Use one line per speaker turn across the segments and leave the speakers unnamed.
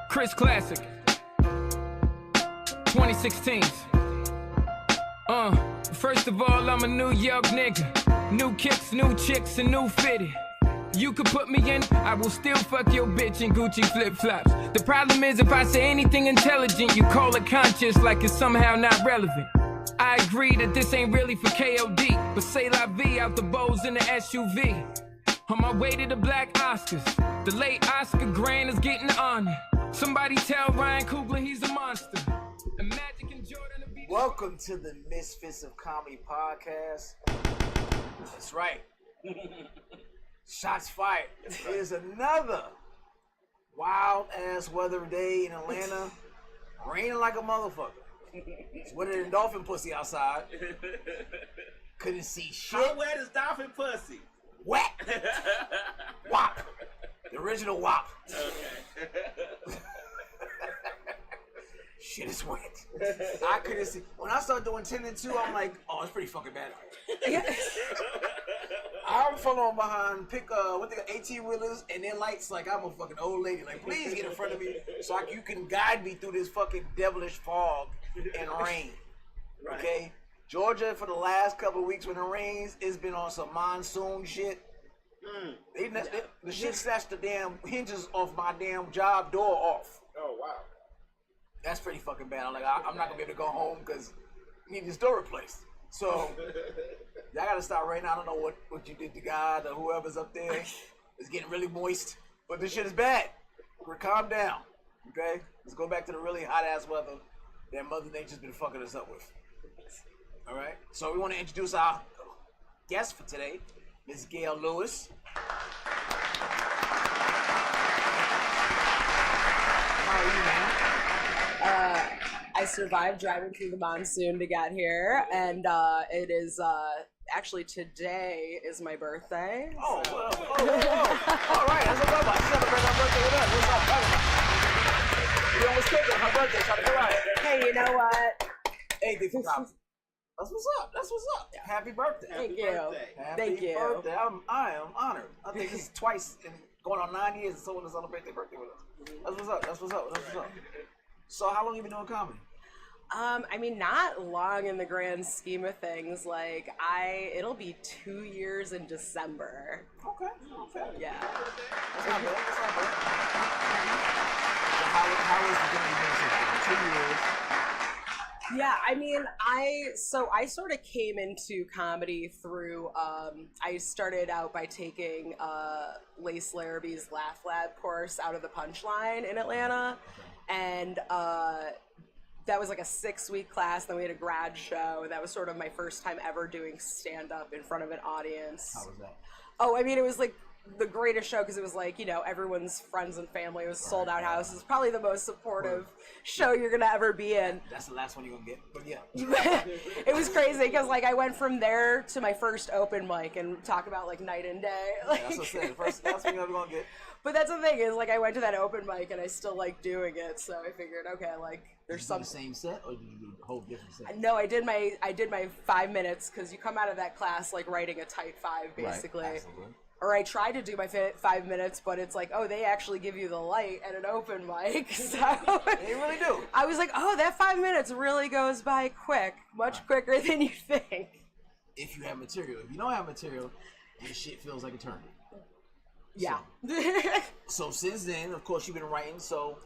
Chris Classic 2016. First of all, I'm a New York nigga. New kicks, new chicks, and new fitted. You could put me in, I will still fuck your bitch in Gucci flip-flops. The problem is if I say anything intelligent, you call it conscious like it's somehow not relevant. I agree that this ain't really for KOD, but say la vie out the bows in the SUV. On my way to the Black Oscars, the late Oscar Grant is getting on it. Somebody tell Ryan Coogler he's a monster. And Magic and Jordan will be...
Welcome to the Misfits of Comedy podcast. That's right. Shots fired. Here's another wild-ass weather day in Atlanta. Raining like a motherfucker. It's wetter than dolphin pussy outside. Couldn't see shit.
How wet is dolphin pussy?
Wet. WAP. The original WAP.
Okay.
Shit is wet. I couldn't see. When I started doing 10 and 2, I'm like, oh, it's pretty fucking bad out here. I'm following behind, pick what they got, 18-wheelers and their lights like I'm a fucking old lady. Like, please get in front of me so you can guide me through this fucking devilish fog and rain.
Right.
Okay? Georgia, for the last couple of weeks when it rains, it's been on some monsoon shit. The shit snatched the damn hinges off my damn job door off.
Oh, wow.
That's pretty fucking bad. I'm like, I'm not gonna be able to go home because I need this door replaced. So, y'all gotta stop right now. I don't know what you did to God or whoever's up there. It's getting really moist. But this shit is bad. We're calm down. Okay? Let's go back to the really hot ass weather that Mother Nature's been fucking us up with. Alright? So we wanna introduce our guest for today, Miss Gayle Lewis. How are you, man?
I survived driving through the monsoon to get here, and it is actually today is my birthday.
Oh, so. All right, that's what I'm about. Celebrate my birthday with us. What's up, we almost killed her birthday, trying to go out.
Hey, you know what?
Hey, That's what's up. That's what's up. Yeah. Happy birthday.
Thank you.
Happy birthday. I am honored. I think this is twice in going on 9 years and someone to celebrate their birthday with us. That's what's up. That's what's up. That's what's up. So how long you been doing comedy?
I mean, not long in the grand scheme of things. Like, it'll be 2 years in December.
Okay.
Yeah.
That's not bad. So how is the journey been so far? 2 years.
Yeah, I mean, I sort of came into comedy through, I started out by taking Lace Larrabee's Laugh Lab course out of the Punchline in Atlanta, and that was like a 6-week class. Then we had a grad show. That was sort of my first time ever doing stand-up in front of an audience.
How was that?
Oh, I mean, it was like the greatest show because it was like, you know, everyone's friends and family. It was sold out house. It's probably the most supportive show you're gonna ever be in.
That's the last one you're gonna get, but yeah.
It was crazy because like I went from there to my first open mic and talk about like night and day. Like,
that's what I'm saying. Last one you're ever gonna get.
But that's the thing is like I went to that open mic and I still like doing it. So I figured, okay, like there's some
the same set or did you do a whole different set?
No, I did my 5 minutes because you come out of that class like writing a tight 5 basically.
Right, absolutely.
Or I tried to do my 5 minutes, but it's like, oh, they actually give you the light at an open mic. So
they really do.
I was like, oh, that 5 minutes really goes by quick, much quicker than you think.
If you have material. If you don't have material, this shit feels like eternity.
Yeah.
So since then, of course, you've been writing, so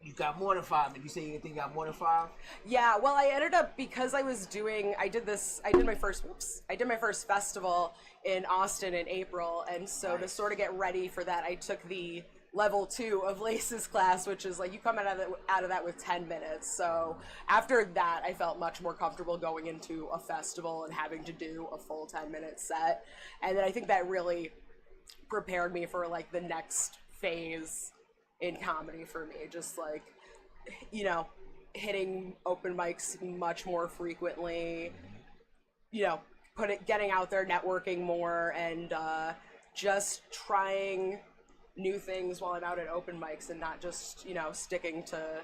you got more than 5. Did you say you think you got more than 5?
Yeah, well, I ended up, because I did my first festival in Austin in April, and so to sort of get ready for that, I took the level 2 of Lace's class, which is like you come out of that with 10 minutes. So after that, I felt much more comfortable going into a festival and having to do a full 10-minute set, and then I think that really prepared me for like the next phase in comedy for me, just like, you know, hitting open mics much more frequently, you know, getting out there, networking more, and just trying new things while I'm out at open mics and not just, you know, sticking to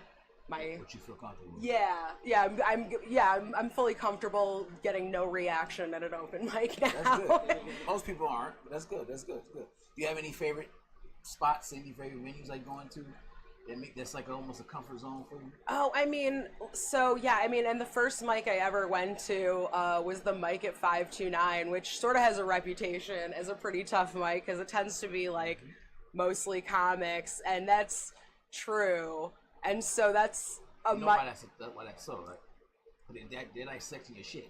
my.
What you feel comfortable with.
Yeah, I'm fully comfortable getting no reaction at an open mic now.
That's good. Most people aren't, but that's good. Do you have any favorite spots, any favorite venues like going to? That's like almost a comfort zone for you?
Oh, I mean, so yeah, I mean, and the first mic I ever went to was the mic at 529, which sort of has a reputation as a pretty tough mic because it tends to be like mostly comics, and that's true. And so that's a mic.
Why that's so, right? But they're like sexing your shit.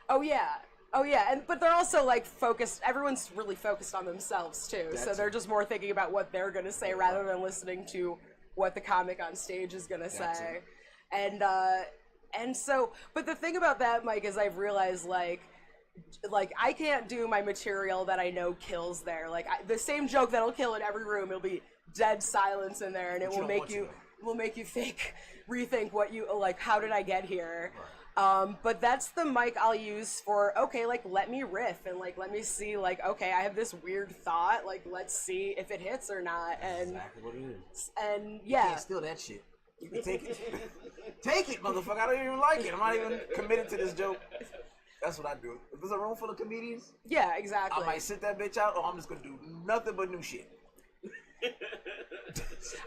Oh yeah. Oh yeah, but they're also like focused. Everyone's really focused on themselves too, so they're just more thinking about what they're gonna say rather than listening to what the comic on stage is gonna say. And so, but the thing about that, Mike, is I've realized like I can't do my material that I know kills there. Like the same joke that'll kill in every room, it'll be dead silence in there, and it will make you rethink what you like. How did I get here? But that's the mic I'll use for, okay, like, let me riff and, like, let me see, like, okay, I have this weird thought, like, let's see if it hits or not. And
exactly what it is.
And, yeah.
You can't steal that shit. You can take it. Take it, motherfucker. I don't even like it. I'm not even committed to this joke. That's what I do. If there's a room full of comedians,
yeah, exactly.
I might sit that bitch out, or I'm just gonna do nothing but new shit.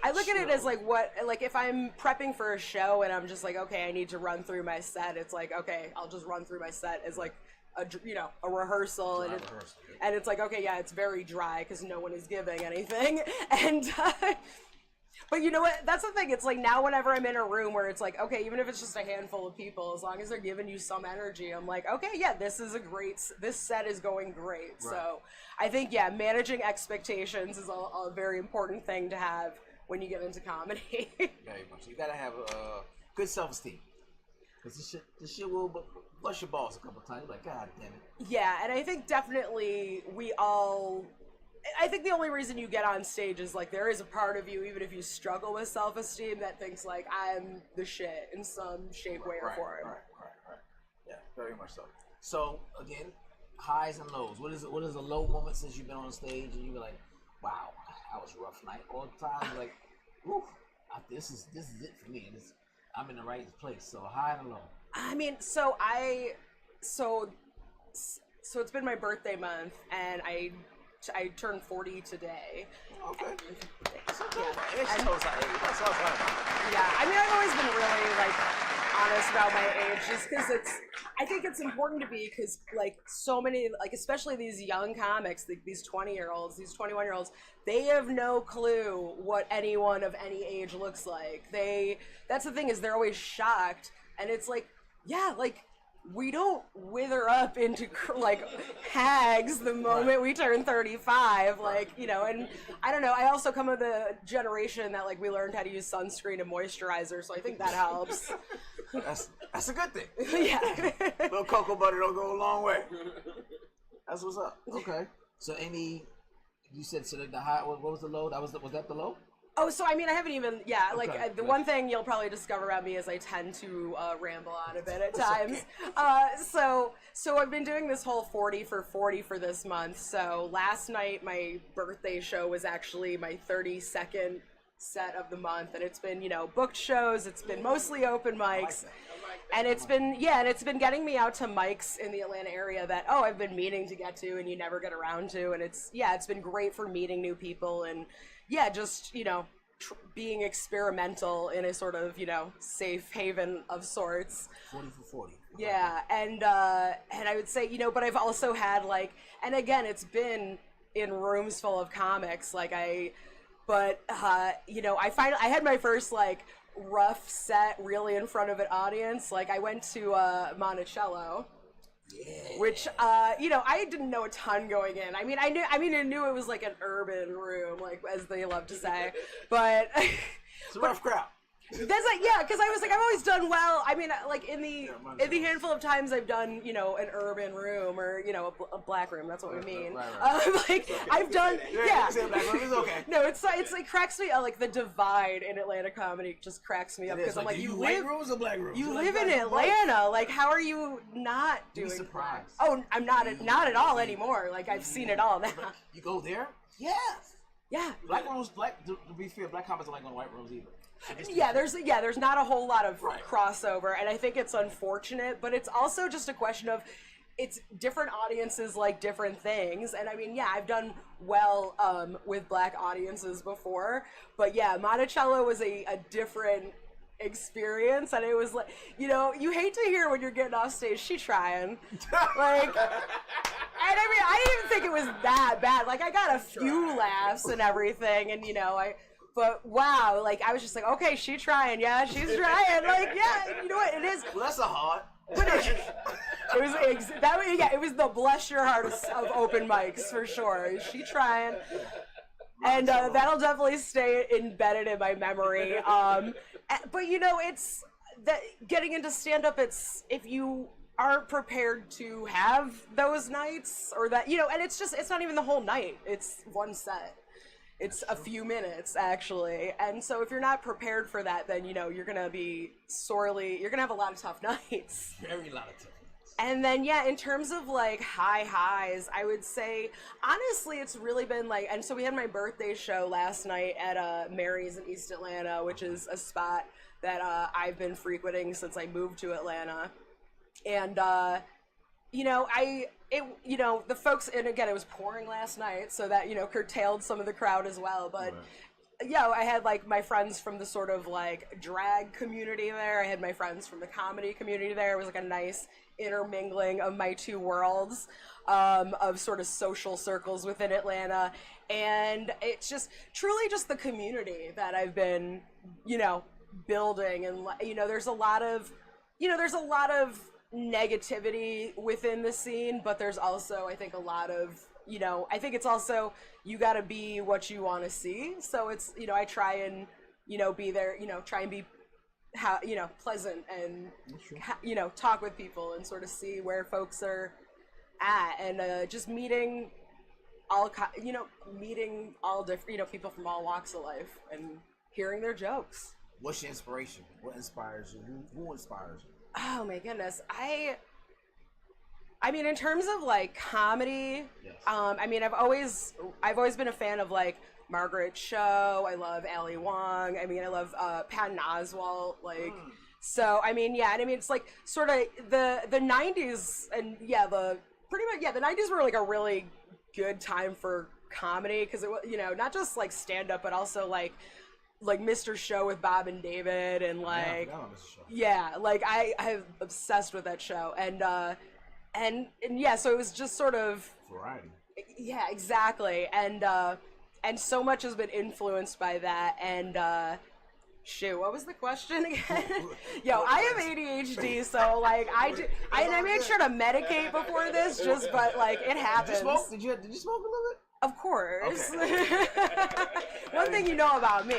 I look at it as like if I'm prepping for a show and I'm just like, okay, I need to run through my set. It's like, okay, I'll just run through my set as like a rehearsal, and it's like, okay, yeah, it's very dry because no one is giving anything, and but you know what? That's the thing. It's like now whenever I'm in a room where it's like, okay, even if it's just a handful of people, as long as they're giving you some energy, I'm like, okay, yeah, this set is going great. Right. So I think, yeah, managing expectations is a very important thing to have when you get into comedy.
Very much. You gotta have good self-esteem. Because this shit will bust your balls a couple times. You're like, God damn it.
Yeah, and I think definitely I think the only reason you get on stage is like there is a part of you, even if you struggle with self-esteem, that thinks like I'm the shit in some shape, way, or form.
Right. Yeah, very much so. So again, highs and lows. What is a low moment since you've been on stage and you were like, wow, that was a rough night? All the time, like, whew, this is it for me. I'm in the right place. So high and low.
I mean, so it's been my birthday month, and I turned 40 today.
Okay.
Yeah. I mean, I've always been really like honest about my age, just because I think it's important to be, because like so many, like especially these young comics, these 20-year-olds, these 21-year-olds, they have no clue what anyone of any age looks like. That's the thing, is they're always shocked, and it's like, yeah, like, we don't wither up into like hags the moment we turn 35, like, you know. And I don't know, I also come of the generation that like we learned how to use sunscreen and moisturizer, so I think that helps.
That's a good thing.
Yeah.
Little cocoa butter don't go a long way. That's what's up. Okay. So you said, so the high, what was the low? Was that the low?
Oh, so I mean, I haven't even, like, the one thing you'll probably discover about me is I tend to ramble on a bit at times. So I've been doing this whole 40 for 40 for this month. So last night, my birthday show was actually my 32nd set of the month, and it's been, booked shows. It's been mostly open mics. And it's been getting me out to mics in the Atlanta area that, I've been meaning to get to and you never get around to. And it's been great for meeting new people and, just, being experimental in a sort of, safe haven of sorts.
40 for 40.
Yeah, and I would say, but I've also had, like, and again, it's been in rooms full of comics, like, I had my first, like, rough set really in front of an audience. Like, I went to Monticello. Yeah. Which, I didn't know a ton going in. I knew it was like an urban room, like, as they love to say, but
it's a rough crowd.
That's like, yeah, because I was like, I've always done well. I mean, like, in the handful of times I've done, an urban room or, a black room, that's what we mean. Right. I've done, yeah.
Black room is okay.
No, it's like, cracks me, like, the divide in Atlanta comedy just cracks me up, because I'm like, you live,
white rooms or black rooms?
You live in Atlanta, like, how are you not doing
surprised?
Oh, I'm not at all anymore. Like, I've seen it all now.
You go there? Yes.
Yeah.
Black rooms, to be fair, black comics don't like going to white rooms either.
Yeah, there's not a whole lot of crossover, and I think it's unfortunate, but it's also just a question of, it's different audiences like different things, and I mean, yeah, I've done well with black audiences before, but yeah, Monticello was a different experience, and it was like, you know, you hate to hear when you're getting off stage, she trying, like, and I mean, I didn't even think it was that bad. Like, I got a few laughs and everything, and you know, but wow, like, I was just like, okay, she trying, yeah, she's trying, like, yeah, you know what, it is.
Well, that's a hard.
But it was it was the bless your heart of open mics for sure. She trying. And that'll definitely stay embedded in my memory. But you know, it's that getting into stand-up. It's if you aren't prepared to have those nights, or that, you know, and it's not even the whole night. It's one set. It's a few minutes actually. And so if you're not prepared for that, then you know you're gonna have a lot of tough nights.
Very lot of tough.
And then, yeah, in terms of, like, highs, I would say, honestly, it's really been, like, and so we had my birthday show last night at Mary's in East Atlanta, which is a spot that I've been frequenting since I moved to Atlanta. And, you know, the folks, and again, it was pouring last night, so that, you know, curtailed some of the crowd as well, but... Right. Yeah, I had, like, my friends from the sort of, like, drag community there. I had my friends from the comedy community there. It was, like, a nice intermingling of my two worlds, of sort of social circles within Atlanta. And it's just truly just the community that I've been, you know, building. And, you know, there's a lot of negativity within the scene, but there's also, I think, a lot of, you know, I think it's also, you gotta be what you want to see. So it's, you know, I try and, you know, be there, you know, try and be, you know, pleasant and, you know, talk with people and sort of see where folks are at, and just meeting all different, you know, people from all walks of life and hearing their jokes.
What's your inspiration? What inspires you? Who inspires you?
Oh my goodness. I mean, in terms of, like, comedy, yes. I mean, I've always been a fan of, like, Margaret Cho. I love Ali Wong. I mean, I love Patton Oswalt. Like, so, I mean, yeah, and I mean, it's, like, sort of the 90s, and, yeah, the 90s were, like, a really good time for comedy, because it was, you know, not just, like, stand-up, but also, like Mr. Show with Bob and David, and, like, yeah, like, I'm obsessed with that show, and yeah, so it was just sort of
variety.
Yeah, exactly, and so much has been influenced by that. And shoot, what was the question again? Yo, I have ADHD, so like I made sure to medicate before this, but like it happens.
Did you smoke a little bit?
Of course.
Okay.
One thing you know about me.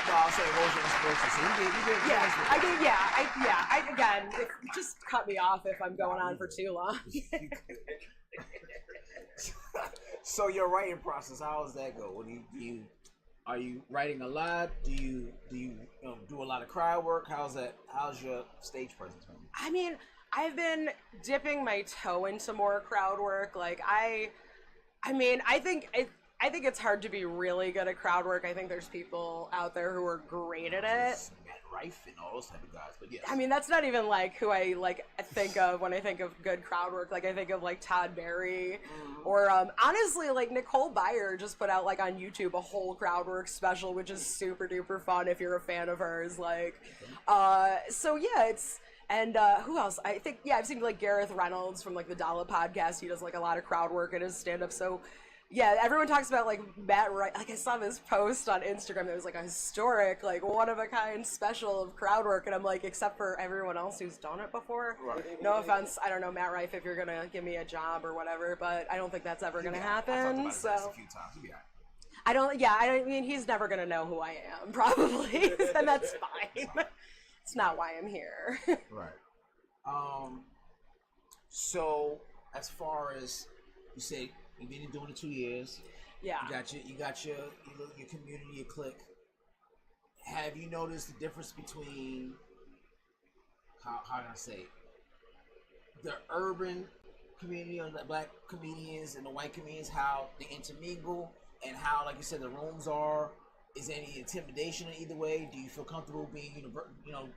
I'll say what was your inspiration? So you did.
Yeah, I did. Again, just cut me off if I'm going on for too long.
So your writing process, how does that go? Are you writing a lot? Do you do a lot of crowd work? How's your stage presence?
I mean, I've been dipping my toe into more crowd work. Like I think it's hard to be really good at crowd work. I think there's people out there who are great at it.
Matt Rife and all those type of guys, but yes.
I mean, that's not even like who I like think of when I think of good crowd work. Like I think of like Todd Barry, or honestly, like Nicole Byer just put out like on YouTube a whole crowd work special, which is super duper fun if you're a fan of hers. Like, so yeah, it's. And who else? I think, yeah, I've seen like Gareth Reynolds from like the Dalla podcast. He does like a lot of crowd work in his stand-up. So yeah, everyone talks about like Matt Rife. Like I saw this post on Instagram that was like a historic, like one of a kind special of crowd work. And I'm like, except for everyone else who's done it before. Right. No offense. I don't know, Matt Rife, if you're going to give me a job or whatever, but I don't think that's ever going to happen.
I talked about
so
this a few times. Yeah.
I mean, he's never going to know who I am, probably. And that's fine. It's not why I'm here.
Right. So as far as you say, you've been doing it 2 years.
Yeah.
You got your community, your clique. Have you noticed the difference between how can I say it? The urban community or the black comedians and the white comedians, how they intermingle, and how, like you said, the rooms are? is there any intimidation in either way? Do you feel comfortable being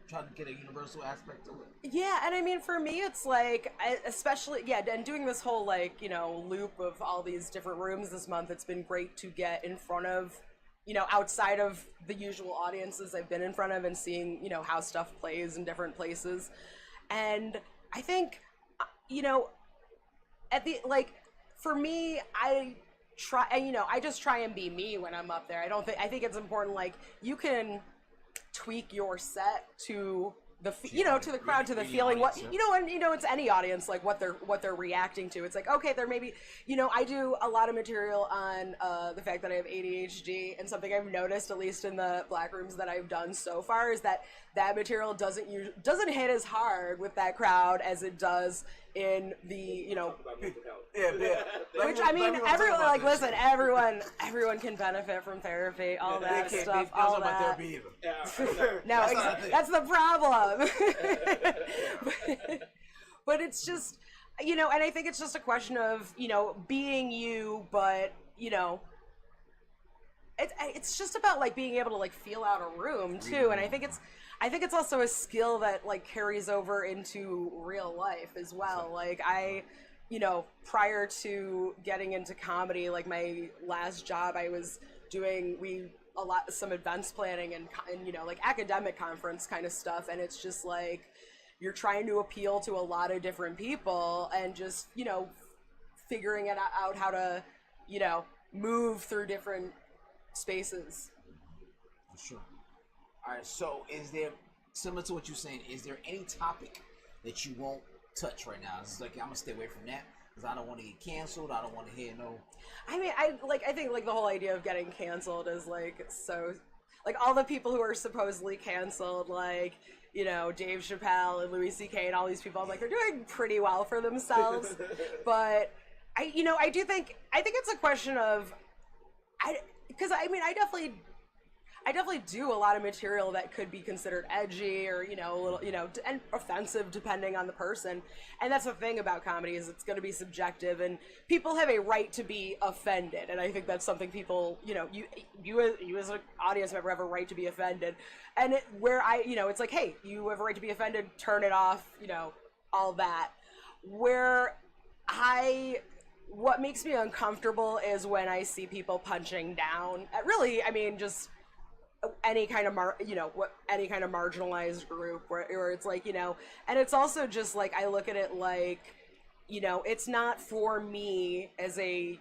trying to get a universal aspect to it?
Yeah, and I mean, for me, it's like, especially, yeah, and doing this whole, like, loop of all these different rooms this month, it's been great to get in front of, outside of the usual audiences I've been in front of and seeing, how stuff plays in different places. And I think, for me, I just try and be me when I'm up there. I think it's important, like, you can tweak your set to the to the crowd, to the feeling, what it's any audience, like what they're reacting to. It's like, okay, there may be, I do a lot of material on the fact that I have ADHD, and something I've noticed, at least in the black rooms that I've done so far, is that material doesn't hit as hard with that crowd as it does in the which, I mean, everyone, like, listen, everyone can benefit from therapy, all that stuff, all that. No, that's the problem. But it's just, and I think it's just a question of, being you, but, it's just about, like, being able to, like, feel out a room too. And I think it's also a skill that, like, carries over into real life as well. Like, prior to getting into comedy, like, my last job, I was doing some events planning and like academic conference kind of stuff, and it's just like you're trying to appeal to a lot of different people and just figuring out how to move through different spaces.
For sure. All right, so is there, similar to what you're saying, is there any topic that you won't touch right now? It's like, I'm gonna stay away from that because I don't want to get canceled. I don't want to hear no.
I mean, I think, like, the whole idea of getting canceled is, like, so, like, all the people who are supposedly canceled, like, Dave Chappelle and Louis C.K. and all these people, I'm like, they're doing pretty well for themselves. But I think it's a question of, because I mean, I definitely do a lot of material that could be considered edgy or, a little, and offensive depending on the person. And that's the thing about comedy, is it's going to be subjective, and people have a right to be offended. And I think that's something people, you as an audience member have a right to be offended. And it's like, hey, you have a right to be offended, turn it off, all that. What makes me uncomfortable is when I see people punching down at, really, I mean, just any kind of any kind of marginalized group where it's like, and it's also just like, I look at it like, it's not for me as a,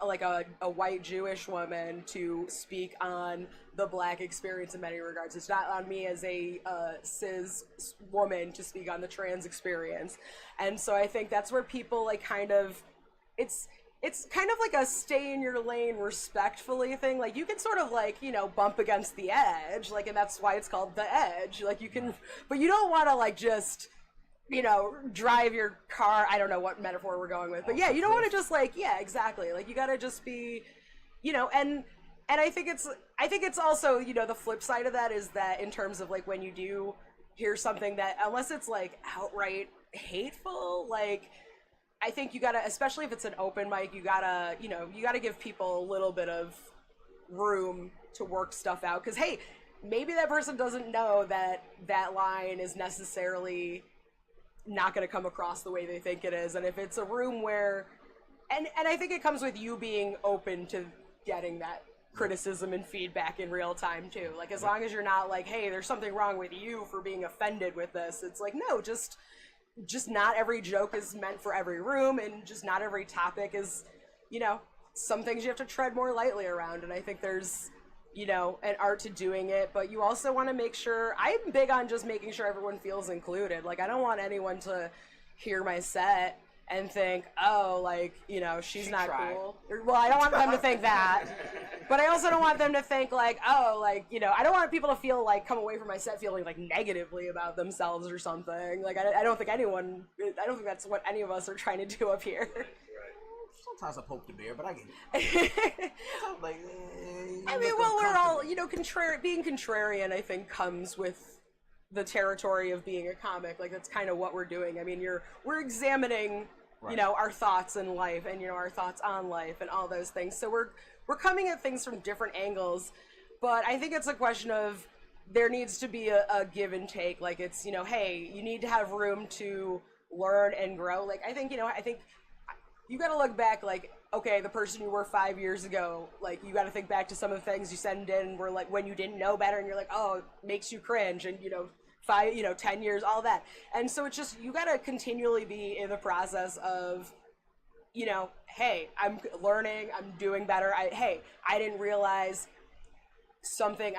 like a white Jewish woman to speak on the black experience in many regards. It's not on me as a cis woman to speak on the trans experience. And so I think that's where people, like, kind of, it's kind of like a stay in your lane respectfully thing. Like, you can sort of, like, bump against the edge, like, and that's why it's called the edge. Like, you can, but you don't want to, like, just, drive your car. I don't know what metaphor we're going with, but yeah, you don't want to just, like, yeah, exactly. Like, you got to just be, and I think it's also, the flip side of that is that, in terms of, like, when you do hear something that, unless it's, like, outright hateful, like, I think you gotta, especially if it's an open mic, you gotta give people a little bit of room to work stuff out. Because, hey, maybe that person doesn't know that line is necessarily not gonna come across the way they think it is. And if it's a room where, and I think it comes with you being open to getting that criticism and feedback in real time too. Like, as long as you're not like, hey, there's something wrong with you for being offended with this. It's like, no, just not every joke is meant for every room, and just not every topic is, some things you have to tread more lightly around. And I think there's, an art to doing it, but you also want to make sure, I'm big on just making sure everyone feels included. Like, I don't want anyone to hear my set and think, oh, like, she's not cool. Well, I don't want them to think that. But I also don't want them to think, like, oh, like, I don't want people to feel, like, come away from my set feeling, like, negatively about themselves or something. Like, I don't think that's what any of us are trying to do up here.
Sometimes I poke the bear, but I get it.
I mean, well, we're all, being contrarian, I think, comes with the territory of being a comic. Like, that's kind of what we're doing. I mean, we're examining, right, our thoughts in life and, our thoughts on life and all those things. So we're coming at things from different angles, but I think it's a question of there needs to be a give and take. Like, it's, you know, hey, you need to have room to learn and grow. Like, I think, you know, I think you got to look back, like, okay, the person you were 5 years ago, like, you got to think back to some of the things you said and did, and were like, when you didn't know better, and you're like, oh, it makes you cringe, and, you know, 10 years, all that. And so it's just, you got to continually be in the process of, you know, hey, I'm learning, I'm doing better. I didn't realize something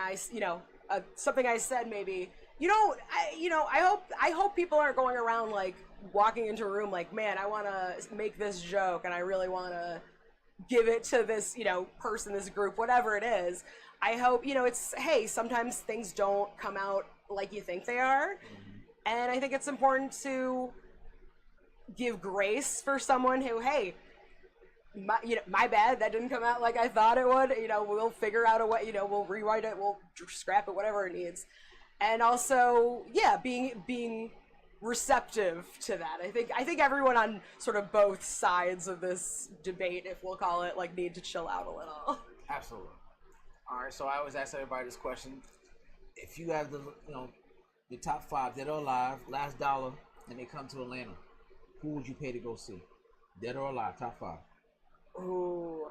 something I said maybe, I hope people aren't going around like walking into a room like, man, I want to make this joke and I really want to give it to this, you know, person, this group, whatever it is. I hope, you know, it's, hey, sometimes things don't come out like you think they are. And I think it's important to give grace for someone who, hey, my bad, that didn't come out like I thought it would. You know, we'll figure out a way, you know, we'll rewrite it, we'll scrap it, whatever it needs. And also, yeah, being receptive to that. I think everyone on sort of both sides of this debate, if we'll call it, like, need to chill out a little.
Absolutely. All right, so I always ask everybody this question: if you have the top 5 dead or alive, last dollar, and they come to Atlanta, who would you pay to go see? Dead or alive, top 5.
Ooh.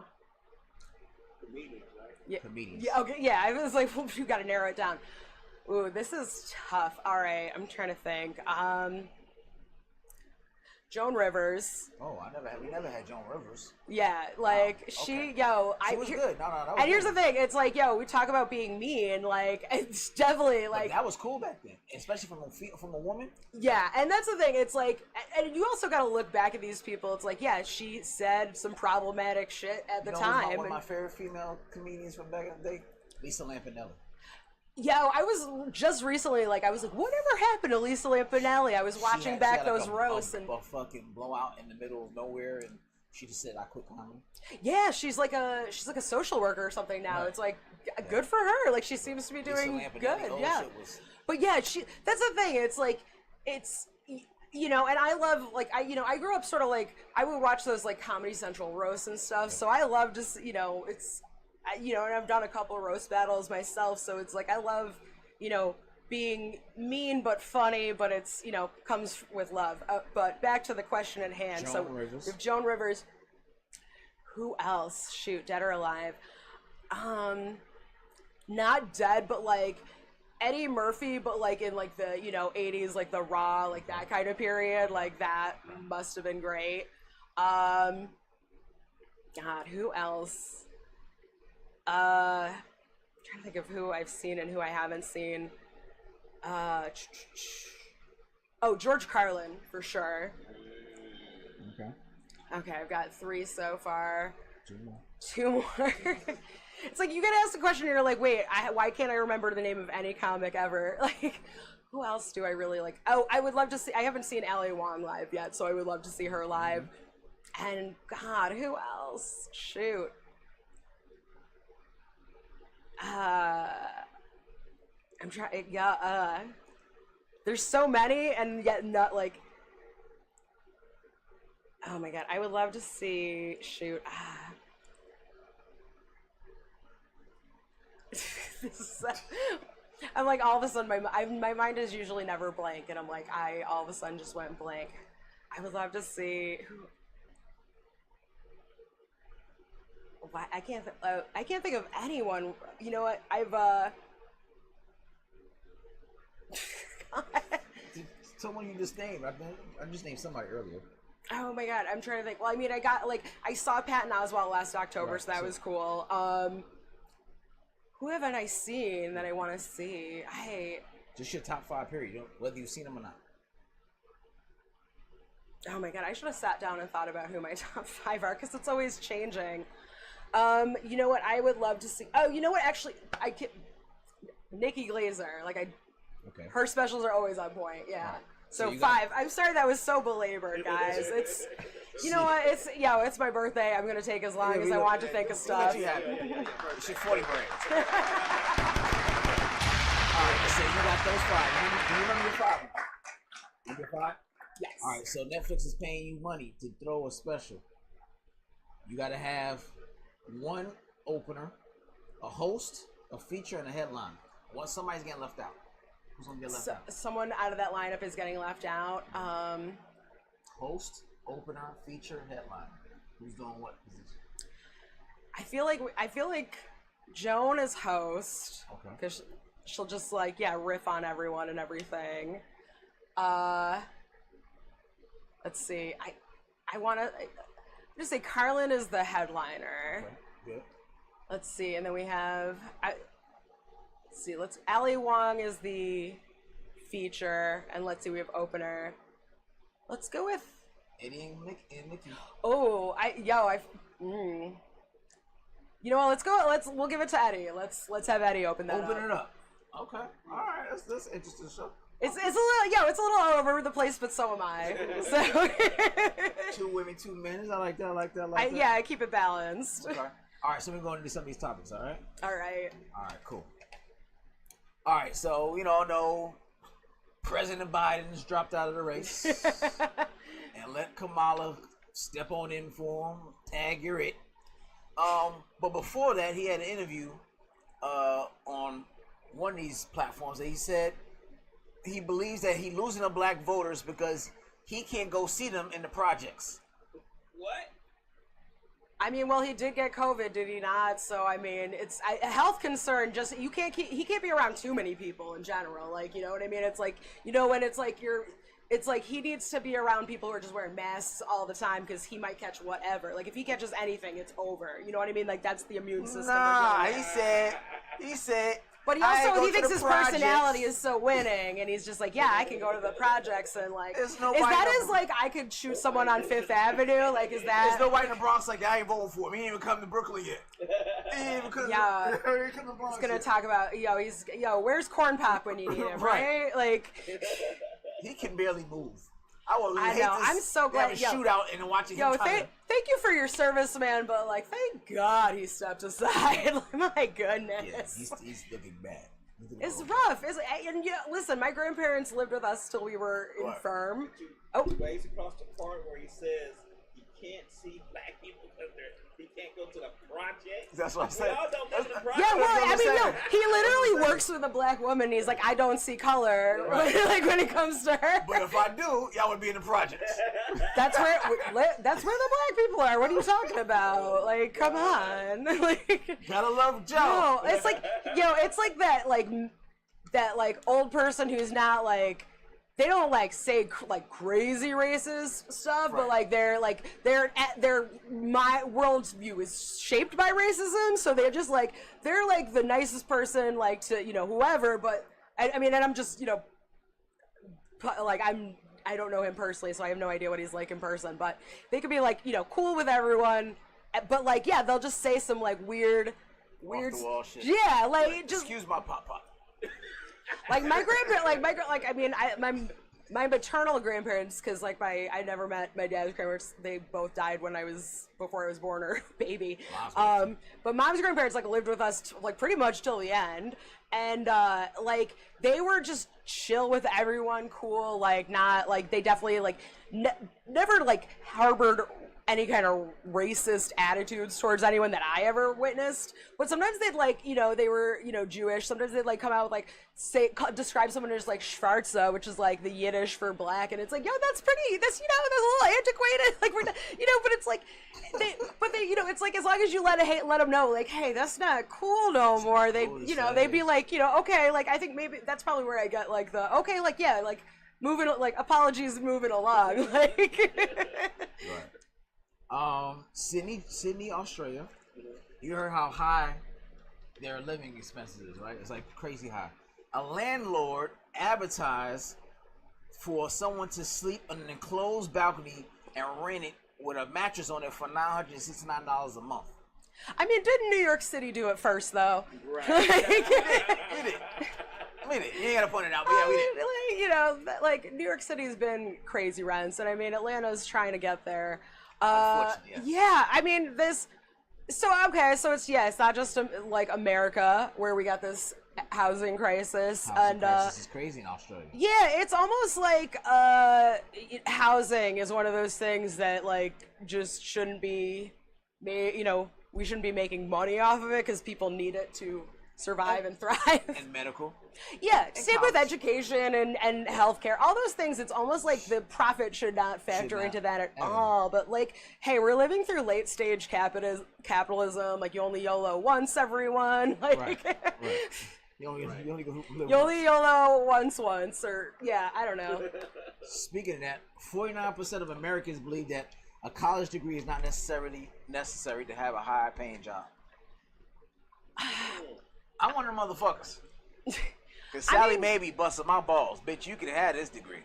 Comedians, right?
Yeah.
Comedians.
Yeah. Okay. Yeah. I was like, you got to narrow it down. Ooh, this is tough. All right, I'm trying to think. Joan Rivers.
Oh, we never had Joan Rivers.
Yeah, like
okay.
she
She was good. No, that was
and here's
good.
the thing, it's like, we talk about being mean, like, it's definitely like,
but that was cool back then, especially from a woman.
Yeah, and that's the thing, it's like, and you also got to look back at these people. It's like, yeah, she said some problematic shit at the time.
One of my favorite female comedians from back in the day, Lisa Lampanelli.
Yeah, I was just recently, like, whatever happened to Lisa Lampanelli? I was watching back those roasts and
a fucking blowout in the middle of nowhere, and she just said, "I quit comedy."
Yeah, she's like a social worker or something now.
Right.
It's like, good for her. Like, she seems to be doing good. Yeah, but yeah, that's the thing. It's like, it's, you know, and I love, like, I grew up sort of like, I would watch those like Comedy Central roasts and stuff. So I love just, you know, it's. And I've done a couple of roast battles myself, so it's like I love, being mean but funny, but it's, comes with love. But back to the question at hand.
Rivers.
If Joan Rivers, who else? Shoot, dead or alive? Not dead, but like Eddie Murphy, but like in like the 80s, like the Raw, like that kind of period, like that must have been great. God, who else? I'm trying to think of who I've seen and who I haven't seen. George Carlin, for sure. Okay, I've got 3 so far. 2 more. It's like, you gotta ask the question, and you're like, wait, why can't I remember the name of any comic ever? Like, who else do I really like? Oh, I would love to see, I haven't seen Ali Wong live yet, so I would love to see her live. And, God, who else? Shoot. I'm trying. Yeah. There's so many, and yet not like. Oh my God! I would love to see. Shoot. I'm like, all of a sudden my mind is usually never blank, and I'm like, I all of a sudden just went blank. I would love to see who. I can't think of anyone. You know what?
Someone you just named. I just named somebody earlier.
Oh my God, I'm trying to think. Well, I mean, I saw Patton Oswalt last October, right, so that was cool. Who haven't I seen that I want to see?
Just your top 5 period, whether you've seen them or not.
Oh my God, I should have sat down and thought about who my top 5 are, because it's always changing. You know what? I would love to see. Oh, you know what? Actually, Nikki Glaser.
Okay.
Her specials are always on point. Yeah. Right. So 5. I'm sorry that was so belabored, guys. It's, you know what? It's my birthday. I'm gonna take as long as I want to think of stuff.
It's your 40 brand. All right. So you got those 5. Do you remember your 5? Number 5.
Yes.
All right. So Netflix is paying you money to throw a special. You got to have one opener, a host, a feature, and a headline. Once somebody's getting left out, who's gonna get left out?
Someone out of that lineup is getting left out.
Host, opener, feature, headline. Who's doing what position?
I feel like Joan is host.
Okay.
Because she'll just like riff on everyone and everything. Let's see. I want to just say Carlin is the headliner.
Okay. Good.
Let's see, and then we have. Ali Wong is the feature, and let's see, we have opener. Let's go with
Eddie and Mickey.
Oh, you know what? We'll give it to Eddie. Let's have Eddie open that.
Open it up. Okay. All right. That's an interesting show.
It's a little all over the place, but so am I. So
2 women, 2 men. I like that.
Yeah, I keep it balanced.
Okay. All right. So we're going to do some of these topics. All right.
All right.
Cool. All right. So no, President Biden's dropped out of the race, and let Kamala step on in for him. Tag, you're it. But before that, he had an interview on one of these platforms that he said he believes that he's losing the black voters because he can't go see them in the projects.
What?
I mean, well, he did get COVID, did he not? So I mean, it's a health concern. Just he can't be around too many people in general. Like, you know what I mean? It's like, when it's like it's like he needs to be around people who are just wearing masks all the time because he might catch whatever. Like, if he catches anything, it's over. You know what I mean? Like, that's the immune system.
Nah, he said.
But he thinks his personality is so winning, and he's just like, yeah, I can go to the projects and like. Is that as like I could shoot someone on Fifth Avenue? Like, is that?
There's nobody in the Bronx like I ain't voting for him. He ain't even come to Brooklyn yet. He ain't even come.
Yeah.
He ain't come to Bronx.
He's gonna talk about where's Corn Pop when you need him, right? Like.
He can barely move. I
know. I'm so glad.
Have a shootout and watching him.
Thank you for your service, man. But like, thank God he stepped aside. My goodness.
Yeah, he's looking bad.
It's rough. Listen, my grandparents lived with us till we were infirm.
Ways across the part where he says he can't see black people because he can't go to the project.
That's what I said.
Yeah, well, I mean, he literally works with a black woman. He's like, I don't see color, like when it comes to her.
But if I do, y'all would be in the projects.
That's where the black people are. What are you talking about? Like, come on. Like,
gotta love Joe.
No, it's like, it's like that old person who's not like. They don't like say like crazy racist stuff, but like their my worldview is shaped by racism, so they're just like they're like the nicest person like to whoever. But I mean, and I'm just like I don't know him personally, so I have no idea what he's like in person. But they could be like cool with everyone, but like they'll just say some like weird
off the wall shit.
Yeah, like just
excuse my pop.
Like my grandparents, my maternal grandparents, because like I never met my dad's grandparents. They both died before I was born or baby. But mom's grandparents like lived with us like pretty much till the end, and like they were just chill with everyone, cool. Like not like they definitely like never like harbored any kind of racist attitudes towards anyone that I ever witnessed. But sometimes they'd like, they were, Jewish. Sometimes they'd like come out with like, describe someone as like Schwarze, which is like the Yiddish for black. And it's like, that's that's a little antiquated. Like we're not, but it's like, it's like, as long as you let them know, like, hey, that's not cool no more. They, they'd be like, okay, like, I think maybe that's probably where I got like the, okay, like, yeah, like moving, like apologies, moving along. Like,
right. Sydney, Australia. You heard how high their living expenses is, right? It's like crazy high. A landlord advertised for someone to sleep on an enclosed balcony and rent it with a mattress on it for $969 a month.
I mean, didn't New York City do it first, though?
Right. We did. You ain't gotta point it out, but yeah, we did.
Like New York City's been crazy rents, and I mean, Atlanta's trying to get there.
Unfortunately,
yeah, I mean, so it's not just like America where we got this housing crisis.
Crisis is crazy in Australia.
Yeah, it's almost like housing is one of those things that like just shouldn't be made we shouldn't be making money off of it because people need it to survive and thrive.
And medical.
Yeah, same with
college.
education and healthcare. All those things, it's almost like the profit should not factor into that at all. But like, hey, we're living through late stage capitalism. Like, you only YOLO once, everyone. Like,
Right. You only live
you only YOLO once, or yeah, I don't know.
Speaking of that, 49% of Americans believe that a college degree is not necessarily necessary to have a higher paying job. I'm one of them motherfuckers. Cause Sally may be busting my balls. Bitch, you can have this degree.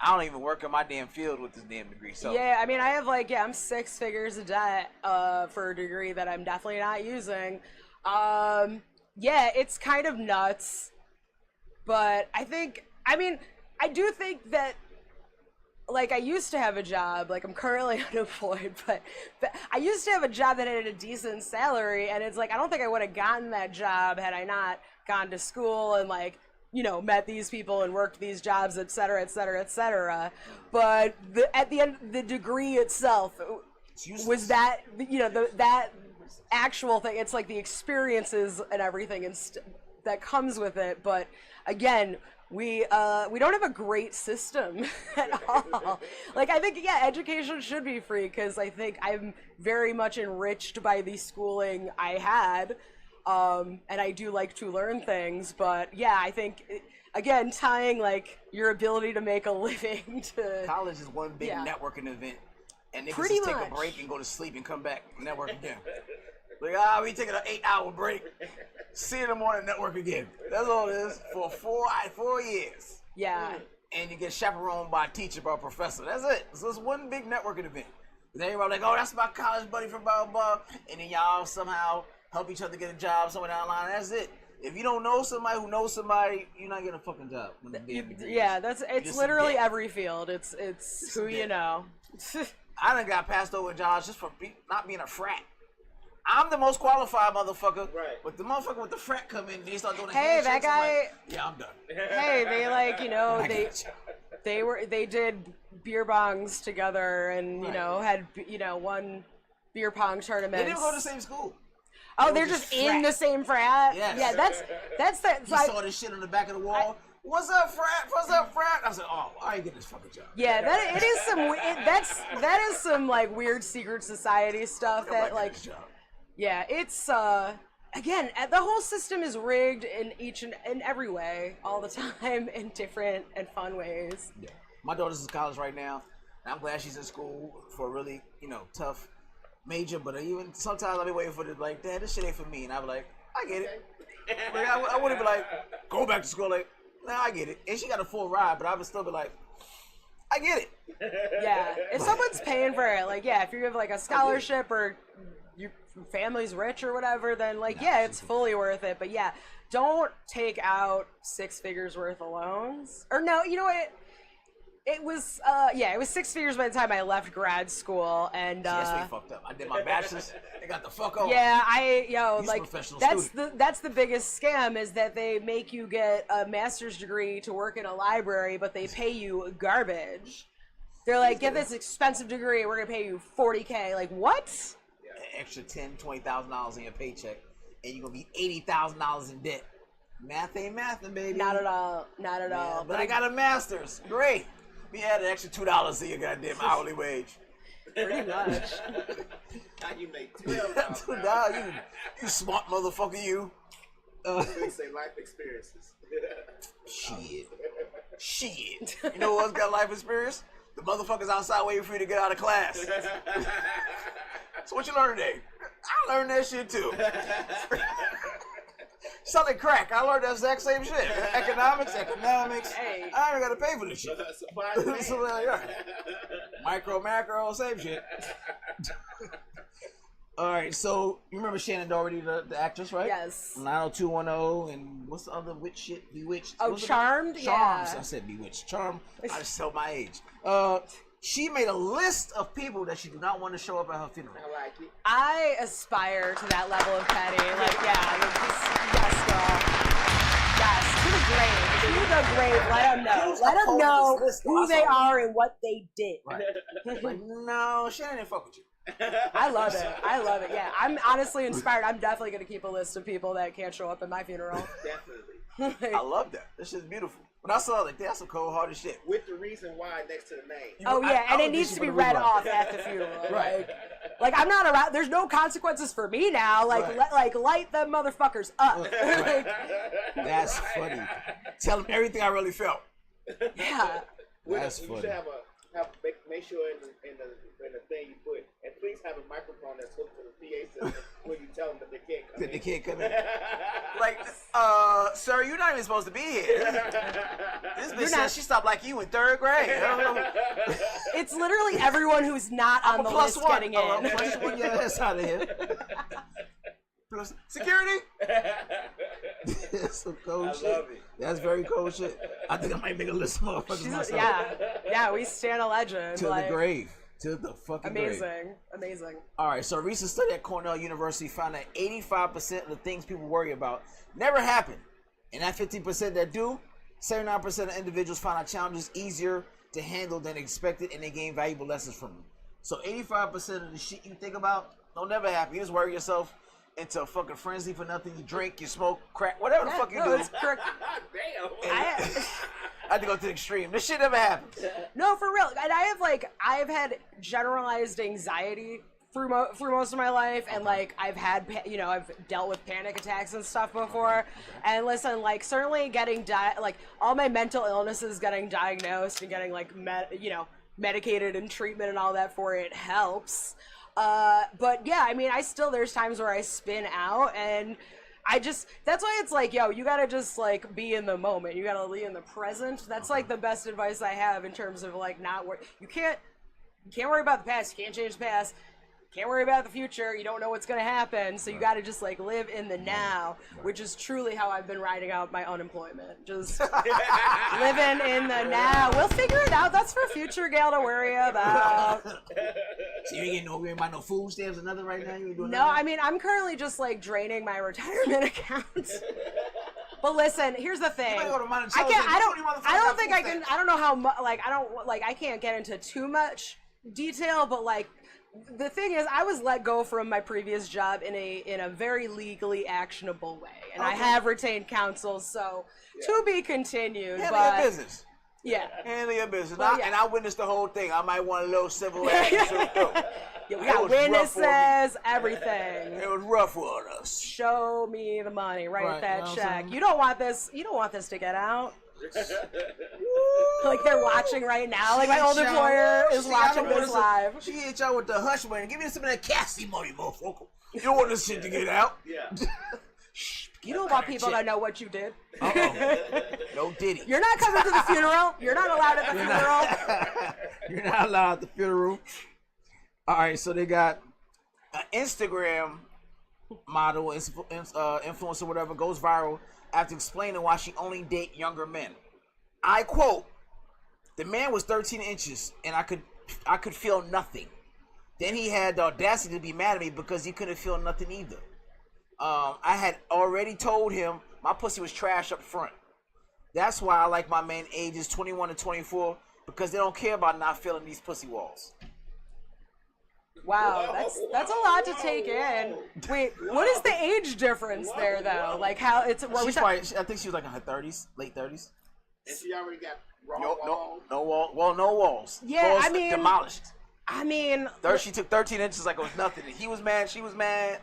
I don't even work in my damn field with this damn degree. So
Yeah, I mean, I have like, I'm 6 figures of debt for a degree that I'm definitely not using. Yeah, it's kind of nuts. But I do think that, like, I used to have a job, like, I'm currently unemployed, but I used to have a job that had a decent salary, and it's like, I don't think I would have gotten that job had I not gone to school and, like, you know, met these people and worked these jobs, et cetera, et cetera, et cetera. But at the end, the degree itself was that, you know, that actual thing. It's like the experiences and everything that comes with it. But again, we don't have a great system at all. Like, I think, yeah, education should be free because I think I'm very much enriched by the schooling I had. And I do like to learn things, but yeah, I think, again, tying like your ability to make a living to
college is one big networking event, and niggas
Pretty
just take
much.
a break and go to sleep and come back and network again. Like, we taking an 8-hour break. See you in the morning, network again. That's all it is for 4 years.
Yeah.
And you get chaperoned by a teacher, by a professor. That's it. So it's one big networking event. And everybody like, oh, that's my college buddy from blah, blah. And then y'all somehow help each other get a job somewhere down the line. That's it. If you don't know somebody who knows somebody, you're not getting a fucking job.
Yeah, it's literally every field. It's who you know.
I done got passed over jobs just for not being a frat. I'm the most qualified motherfucker,
right?
But the motherfucker with the frat come in, they start doing the
Hey, that
handshakes, I'm
guy.
like, yeah, I'm done.
Hey, they like, you know, they did beer bongs together, and you know, had, you know, won beer pong tournaments.
They didn't go to the same school.
Oh, they're just in the same frat.
Yes.
Yeah, that's that.
He saw this shit on the back of the wall. What's up, frat? What's up, frat? I said, oh, I ain't getting this fucking job.
Yeah, that is some. That is some like weird secret society stuff that like. Yeah, it's again, the whole system is rigged in each and every way, all the time, in different and fun ways.
Yeah. My daughter's in college right now, and I'm glad she's in school for a really, you know, tough major. But even sometimes I'll be waiting for it, like, Dad, this shit ain't for me, and I'll be like, I get it. Like, I wouldn't be like, go back to school, like, nah, I get it. And she got a full ride, but I would still be like, I get it.
Yeah, if someone's paying for it, like, yeah, if you have like a scholarship or your family's rich or whatever, then like, yeah, it's fully worth it. But yeah, don't take out 6 figures worth of loans. Or no, you know what? It was it was 6 figures by the time I left grad school, and
that's what you fucked up. I did my bachelor's. They got the fuck on.
Yeah, that's the biggest scam, is that they make you get a master's degree to work in a library, but they pay you garbage. They're like, get this expensive degree, we're gonna pay you $40K. Like, what?
Extra $10,000-$20,000 in your paycheck, and you're gonna be $80,000 in debt. Math ain't mathin', baby.
Not at all. Not at all.
But I got a master's. Great. We add an extra $2 to your goddamn hourly wage.
Pretty much.
Now you make $12.
$2. You smart motherfucker, you.
They say life experiences.
Shit. You know who else got life experience? The motherfuckers outside waiting for you to get out of class. So what you learn today? I learned that shit too. Selling crack. I learned that exact same shit. Economics.
Hey.
I ain't gotta pay for this shit. So, micro, macro, same shit. All right, so you remember Shannon Doherty, the actress, right?
Yes.
90210, and what's the other witch shit? Bewitched.
Oh, Charmed?
Charms.
Yeah.
I said Bewitched. Charm. I just tell my age. She made a list of people that she do not want to show up at her funeral.
I like it.
I aspire to that level of petty. Like, yeah, like, yes, girl. Yes, to the grave. Let them know. Let them know who they are and what they did.
Right. Like, no, Shannon didn't fuck with you.
I love it. I love it. Yeah, I'm honestly inspired. I'm definitely gonna keep a list of people that can't show up at my funeral.
Definitely.
I love that. This shit's beautiful. When I saw it, like, that's some cold-hearted shit.
With the reason why next to the name.
Oh yeah,
I
and it
would
needs
think
to be
you
read
would've
off at the funeral.
Right.
Like I'm not around. There's no consequences for me now. Like
Right.
light them motherfuckers up.
Right. That's funny. Tell them everything I really felt.
Yeah.
That's
You
funny.
should make sure in the thing you put, and please have a microphone that's hooked to the PA system when you tell them that they can't come
That
in.
they can't come in. Like, sir, you're not even supposed to be here. This bitch said she stopped like you in 3rd grade. I don't know.
It's literally everyone who's not on the list
+1.
getting in.
Plus one, yeah, that's out of here. Plus security. That's some cold shit.
love it.
That's very cold shit. I think I might make a list of motherfuckers myself.
Yeah, we stand a legend.
To
like,
the grave. To the fucking grave.
Amazing.
All right, so a recent study at Cornell University found that 85% of the things people worry about never happen. And that 15% that do, 79% of individuals find our challenges easier to handle than expected, and they gain valuable lessons from them. So 85% of the shit you think about don't never happen. You just worry yourself into a fucking frenzy for nothing. You drink, you smoke, crack, whatever the fuck you do.
It's correct.
Damn.
I had to go to the extreme. This shit never happens.
No, for real. And I've had generalized anxiety through most of my life, and like I've dealt with panic attacks and stuff before. And listen, like certainly getting all my mental illnesses getting diagnosed and getting like medicated and treatment and all that for it helps. But yeah, I mean, there's times where I spin out, and that's why it's like, yo, you gotta just like be in the moment. You gotta be in the present. That's like the best advice I have in terms of like you can't worry about the past. You can't change the past. Can't worry about the future. You don't know what's gonna happen. So you gotta just like live in the now, which is truly how I've been riding out my unemployment. Just living in the now. We'll figure it out. That's for future Gayle to worry about.
So you ain't getting no food stamps or nothing right now? You ain't doing
No,
nothing?
I mean, I'm currently just like draining my retirement account. But listen, here's the thing.
You might go to
I
Monticello
can't.
and
I
say,
don't.
"This one of you
I don't
motherfuckers
think
got
I
food
can.
stamps."
I don't know how much. Like I don't. Like I can't get into too much detail. But like, the thing is, I was let go from my previous job in a very legally actionable way, and I have retained counsel. So to be continued.
Handle
But
your business.
yeah.
Handle your business.
Well, yeah.
And I witnessed the whole thing. I might want a little civil action.
Yeah, we
It
got
was rough for me.
witnesses, everything.
It was rough on us.
Show me the money, write
Right,
that
you know what I'm
check.
saying?
You don't want this to get out. Like they're watching right now. Like my old employer is watching this live.
She hit y'all with the hush money. Give me some of that Cassie money, motherfucker. You don't want this shit to get out.
Yeah.
You don't want people to know what you did.
No Diddy.
You're not coming to the funeral. You're not allowed at the funeral.
You're not allowed at the funeral. All right, so they got an Instagram model, influencer, whatever, goes viral after explaining why she only date younger men. I quote, "The man was 13 inches, and I could feel nothing. Then he had the audacity to be mad at me because he couldn't feel nothing either. I had already told him my pussy was trash up front. That's why I like my men ages 21 to 24 because they don't care about not feeling these pussy walls."
Wow, that's a lot to take in. Wait, what is the age difference there though? Like how it's?
She's probably, I think she was like in her 30s, late 30s.
And she already got raw
No wall. Well, no walls.
Yeah,
Walls
I mean-
demolished.
I mean,
She took 13 inches like it was nothing. And he was mad. She was mad.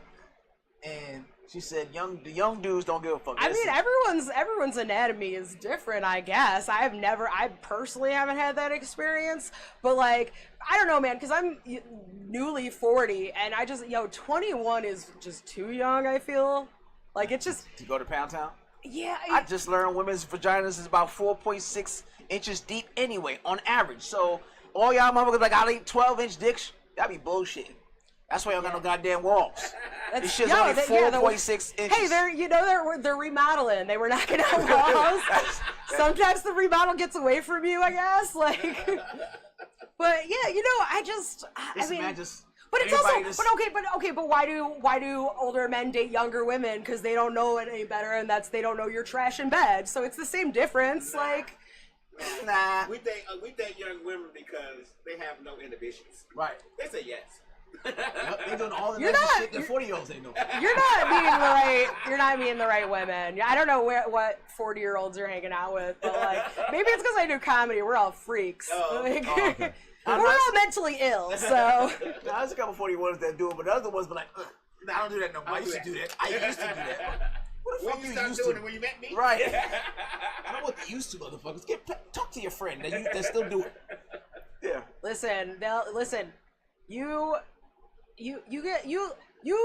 And she said, the young dudes don't give a fuck.
I mean, everyone's anatomy is different, I guess. I personally haven't had that experience, but like, I don't know, man, because I'm newly 40, and 21 is just too young, I feel. Like, it's just...
To go to Pound Town?
Yeah.
I just learned women's vaginas is about 4.6 inches deep anyway, on average. So, all y'all motherfuckers like, I'll eat 12-inch dicks. Y'all be bullshitting. That's why y'all got no goddamn walls. This shit's only 4.6 inches.
Hey, they're remodeling. They were knocking out walls. Sometimes the remodel gets away from you, I guess. Like, but yeah, But it's also, but why do older men date younger women? Because they don't know it any better, and they don't know you're trash in bed. So it's the same difference. Like,
Nah.
We date young women because they have no inhibitions.
Right.
They say yes.
They're doing all the
You're
nice
not-
shit that 40-year-olds ain't doing.
You're not meeting the right women. I don't know what 40-year-olds you're hanging out with, but like maybe it's because I do comedy. We're all freaks. Like,
okay.
we're all mentally ill, so.
Now, there's a couple 40-year-olds that do it, but the other ones be like, ugh, I don't do that no more. I used to do that. I used to do that. What the fuck
When you
you
start
used
doing
to?
it, when you met me?
Right. I don't want the used to, motherfuckers. Talk to your friend that still do it. Yeah.
Listen. You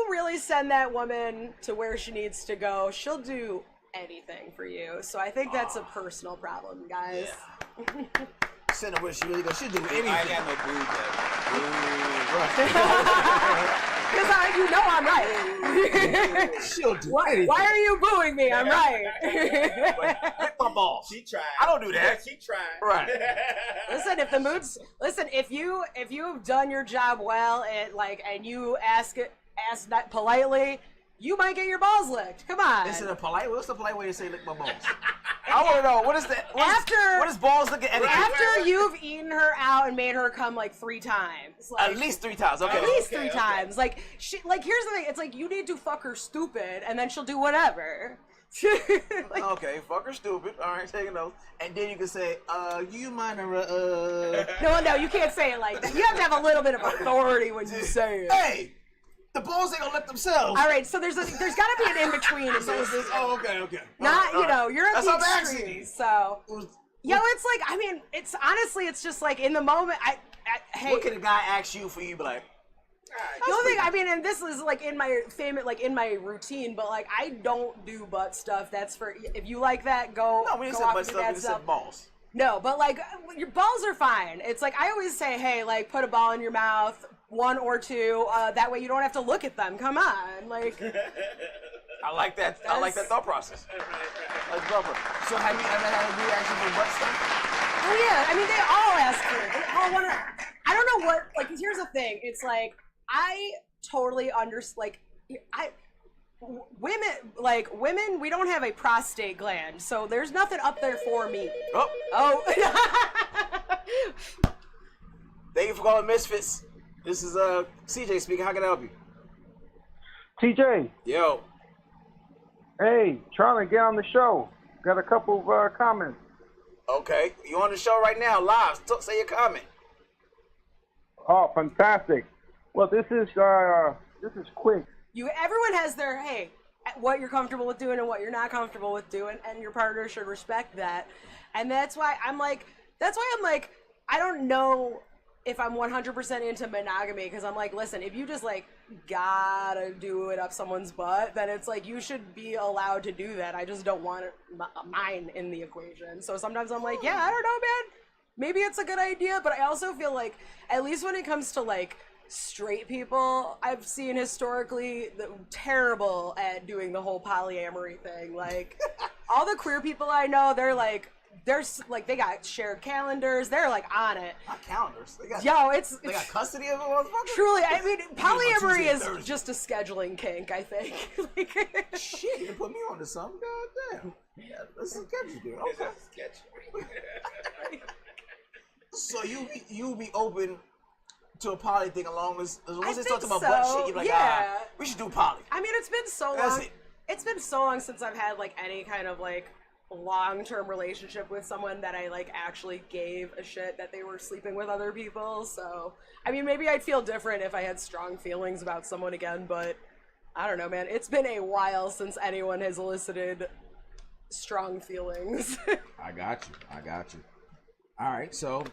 really send that woman to where she needs to go. She'll do anything for you. So I think that's a personal problem, guys.
Yeah. Send her where she really goes. She'll do anything.
I ain't got no booze
Right.
Because you know I'm right.
She'll do anything.
Why are you booing me? I'm right.
Hit my balls.
She tried.
I don't do that.
Yeah, she tried.
Right.
Listen, if you've done your job well and you ask that politely, you might get your balls licked. Come on.
What's the polite way to say lick my balls? I want to know, what is that? What is balls looking at?
After you've eaten her out and made her come like 3 times. Like,
At least 3 times, okay.
At least 3 times. Like, here's the thing. It's like, you need to fuck her stupid, and then she'll do whatever. Like,
Okay, fuck her stupid. All right, taking notes. And then you can say, you mind her,
No, you can't say it like that. You have to have a little bit of authority when you say it.
Hey, the balls ain't gonna let themselves.
All right, so there's got to be an in between.
Okay.
Not,
All right.
you're at
That's
the
what I'm asking you.
extremes. So, it's like, I mean, it's honestly, it's just like in the moment. Hey,
What can a guy ask you for you to be like,
the only thing, I mean, and this is like in my routine, but like I don't do butt stuff. That's for if you like that, go.
no, we didn't
go
say
off
butt
and do
stuff, we
that
just said balls.
No, but like your balls are fine. It's like I always say, hey, like put a ball in your mouth, 1 or 2. That way you don't have to look at them. Come on, like.
I like that. I like that thought process. Like bumper. So have you ever had a reaction for butt stuff?
Oh yeah, I mean they all ask for it. They all want to. I don't know what. Like, 'cause here's the thing. It's like I totally understand. Women, we don't have a prostate gland, so there's nothing up there for me. Oh.
Thank you for calling Misfits. This is CJ speaking. How can I help you?
TJ,
Yo.
hey, trying to get on the show. Got a couple of comments.
Okay, you on the show right now, live. Say your comment.
Oh, fantastic. Well, this is quick.
Everyone has their what you're comfortable with doing and what you're not comfortable with doing, and your partner should respect that. And that's why I'm like, I don't know if I'm 100% into monogamy, because I'm like, listen, if you just like gotta do it up someone's butt, then it's like you should be allowed to do that. I just don't want mine in the equation. So sometimes I'm like, yeah, I don't know, man. Maybe it's a good idea, but I also feel like, at least when it comes to like straight people, I've seen historically terrible at doing the whole polyamory thing. Like all the queer people I know, they got shared calendars. They're like on it.
Not calendars. They got custody of it, motherfucker?
Truly, I mean, polyamory
Tuesday,
is
Thursday.
just a scheduling kink, I think.
Shit, you put me on to something. God damn. Yeah, this is sketchy, dude. Okay. So you be open to a poly thing as long as they talk about butt shit, you're like,
yeah.
We should do poly.
I mean, it's been so
That's
long.
it.
It's been so long since I've had like any kind of like long-term relationship with someone that I like actually gave a shit that they were sleeping with other people. So I mean, maybe I'd feel different if I had strong feelings about someone again, but I don't know, man. It's been a while since anyone has elicited strong feelings.
I got you. All right, so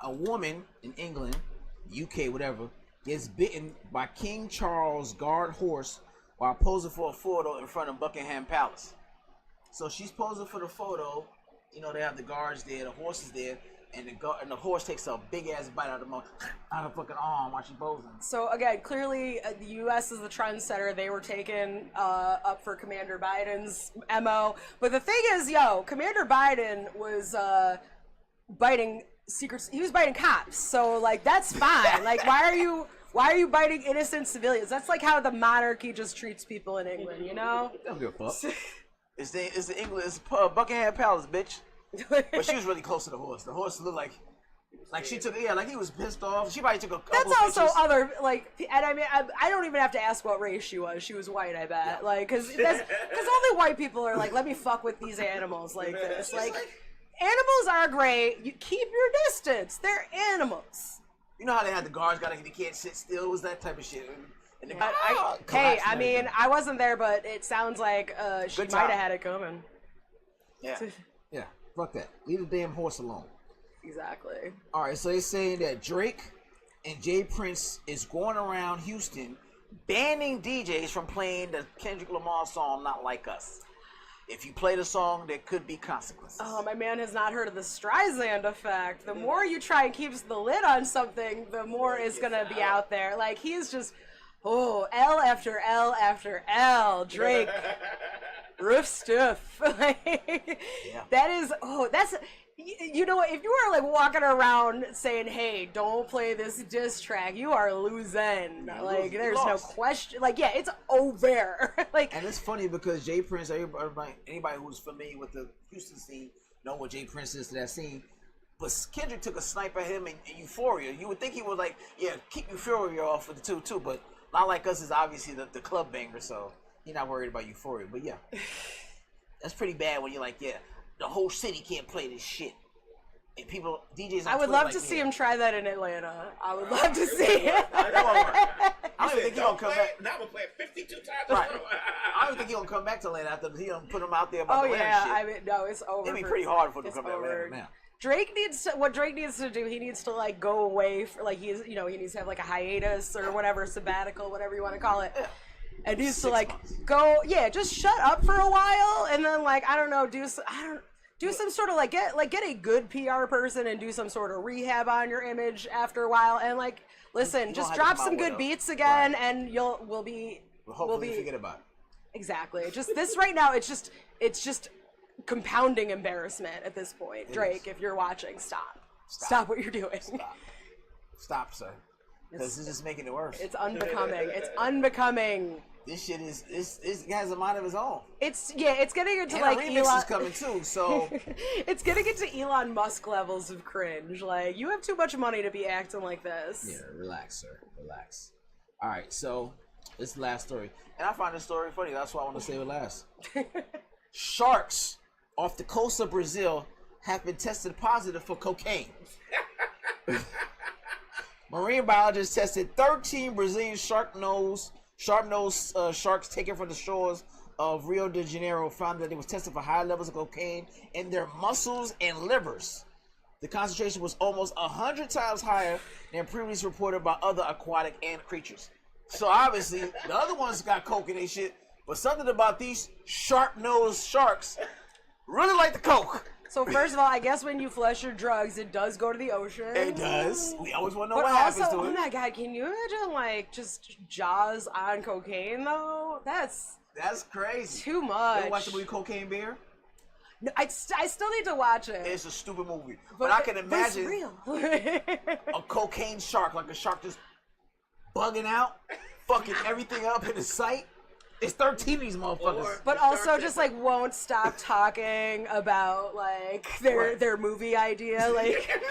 a woman in England, UK, whatever, gets bitten by King Charles' guard horse while posing for a photo in front of Buckingham Palace. So she's posing for the photo. You know, they have the guards there, the horse is there, and the horse takes a big ass bite out of her fucking arm while she's posing.
So again, clearly the U.S. is the trendsetter. They were taken up for Commander Biden's MO. But the thing is, Commander Biden was biting secrets. He was biting cops. So like that's fine. Like why are you biting innocent civilians? That's like how the monarchy just treats people in England, you know?
Don't give a fuck. It's Buckingham Palace, bitch. But she was really close to the horse. The horse looked like Like she took, like he was pissed off. She probably took a couple.
That's also
pictures.
other like, and I mean, I don't even have to ask what race she was. She was white, I bet. Like, because only white people are like, let me fuck with these animals like this. Like, animals are great. You keep your distance. They're animals.
You know how they had the guards they can't sit still. It was that type of shit. And
hey, I mean, I wasn't there, but it sounds like she might have had it coming.
Yeah. Yeah. Fuck that. Leave the damn horse alone.
Exactly.
All right, so they're saying that Drake and Jay Prince is going around Houston banning DJs from playing the Kendrick Lamar song "Not Like Us." If you play the song, there could be consequences.
Oh, my man has not heard of the Streisand effect. The more you try and keep the lid on something, the more is going to be out there. Like, he is just, L after L after L. Drake. Roof stuff. That is, that's... You know what? If you are like walking around saying, "Hey, don't play this diss track," you are losing. Like, there's no question. Like, yeah, it's over. Like,
and it's funny because Jay Prince, anybody who's familiar with the Houston scene know what Jay Prince is to that scene. But Kendrick took a snipe at him in Euphoria. You would think he was like, "Yeah, keep Euphoria off with the two too," but Not Like Us is obviously the club banger, so you're not worried about Euphoria. But yeah, that's pretty bad when you're like, yeah. The whole city can't play this shit. And people, DJs.
I would love to see him try that in Atlanta. I would love to see it.
I don't even think he's gonna come back.
Now I'm gonna play it 52 times.
Right. I don't think he's gonna come back to Atlanta after he put him out there about the Atlanta shit.
I mean, no, it's over.
It'd be pretty hard for him to come back to Atlanta now.
Drake needs to do. He needs to like go away for like he needs to have like a hiatus or whatever, sabbatical, whatever you want to call it. Yeah. And needs to like go, just shut up for a while, and then like I don't know, do some sort of like get a good PR person and do some sort of rehab on your image after a while, and like listen, just drop some good beats again, and we'll be
forget about it.
Exactly. Just this right now, it's just compounding embarrassment at this point. Drake, if you're watching, stop what you're doing.
Stop, sir. Because it's just making it worse.
It's unbecoming. It's unbecoming.
This shit it has a mind of its own.
It's getting into
and
like
remix
Elon.
Is coming too, so
it's getting into Elon Musk levels of cringe. Like, you have too much money to be acting like this.
Yeah, relax, sir. Relax. All right, so this is the last story, and I find this story funny. That's why I want to save it last. Sharks off the coast of Brazil have been tested positive for cocaine. Marine biologists tested 13 Brazilian sharp-nosed sharks taken from the shores of Rio de Janeiro, found that they was tested for high levels of cocaine in their muscles and livers. The concentration was almost 100 times higher than previously reported by other aquatic ant creatures. So obviously, the other ones got coke in their shit, but something about these sharp-nosed sharks really like the coke.
So first of all, I guess when you flush your drugs, it does go to the ocean.
It does. We always want to know
what
happens to it.
Oh my god, can you imagine like just Jaws on cocaine though? That's
crazy.
Too much.
You watch the movie Cocaine Bear?
No, I still need to watch it.
It's a stupid movie, but I can imagine
but it's real.
a cocaine shark, like a shark just bugging out, fucking everything up in his sight. It's 13 of these motherfuckers.
But also just like won't stop talking about like their movie idea, like